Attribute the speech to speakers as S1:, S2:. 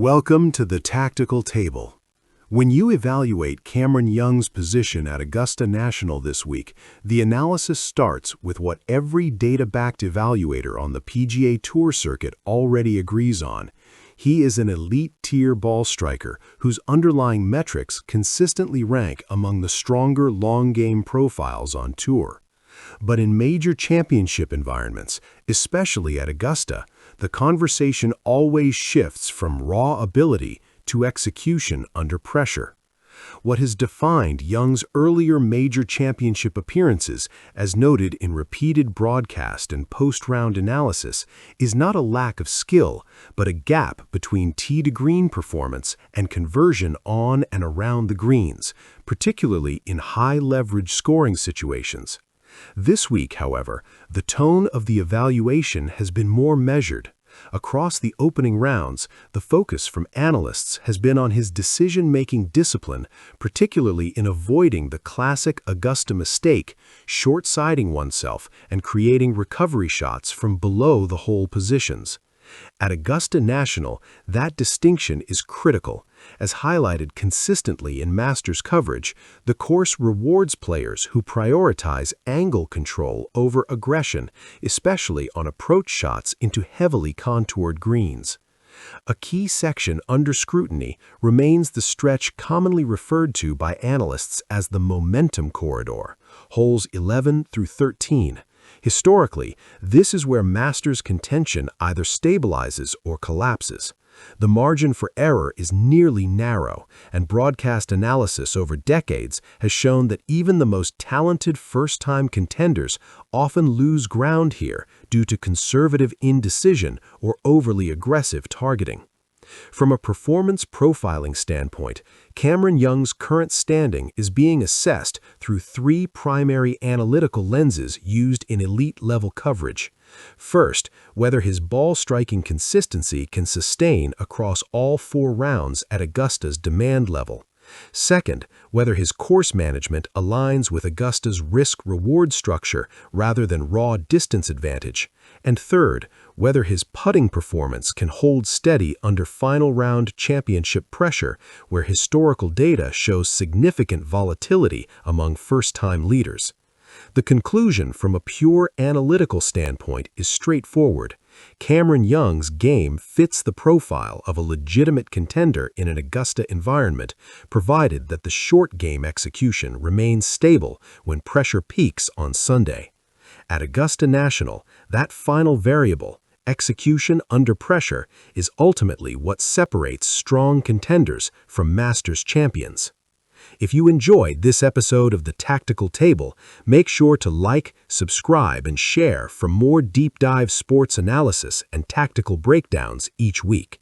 S1: Welcome to the Tactical Table. When you evaluate Cameron Young's position at Augusta National this week, the analysis starts with what every data-backed evaluator on the PGA Tour circuit already agrees on. He is an elite-tier ball striker whose underlying metrics consistently rank among the stronger long-game profiles on tour. But in major championship environments, especially at Augusta, the conversation always shifts from raw ability to execution under pressure. What has defined Young's earlier major championship appearances, as noted in repeated broadcast and post-round analysis, is not a lack of skill, but a gap between tee-to-green performance and conversion on and around the greens, particularly in high-leverage scoring situations. This week, however, the tone of the evaluation has been more measured. Across the opening rounds, the focus from analysts has been on his decision-making discipline, particularly in avoiding the classic Augusta mistake, short-siding oneself and creating recovery shots from below the hole positions. At Augusta National, that distinction is critical. As highlighted consistently in Masters coverage, the course rewards players who prioritize angle control over aggression, especially on approach shots into heavily contoured greens. A key section under scrutiny remains the stretch commonly referred to by analysts as the momentum corridor, holes 11 through 13. Historically, this is where Masters contention either stabilizes or collapses. The margin for error is nearly narrow, and broadcast analysis over decades has shown that even the most talented first-time contenders often lose ground here due to conservative indecision or overly aggressive targeting. From a performance profiling standpoint, Cameron Young's current standing is being assessed through three primary analytical lenses used in elite-level coverage. First, whether his ball-striking consistency can sustain across all 4 rounds at Augusta's demand level. Second, whether his course management aligns with Augusta's risk-reward structure rather than raw distance advantage. And third, whether his putting performance can hold steady under final round championship pressure, where historical data shows significant volatility among first-time leaders. The conclusion from a pure analytical standpoint is straightforward. Cameron Young's game fits the profile of a legitimate contender in an Augusta environment, provided that the short game execution remains stable when pressure peaks on Sunday. At Augusta National, that final variable, execution under pressure, is ultimately what separates strong contenders from Masters champions. If you enjoyed this episode of The Tactical Table, make sure to like, subscribe, and share for more deep-dive sports analysis and tactical breakdowns each week.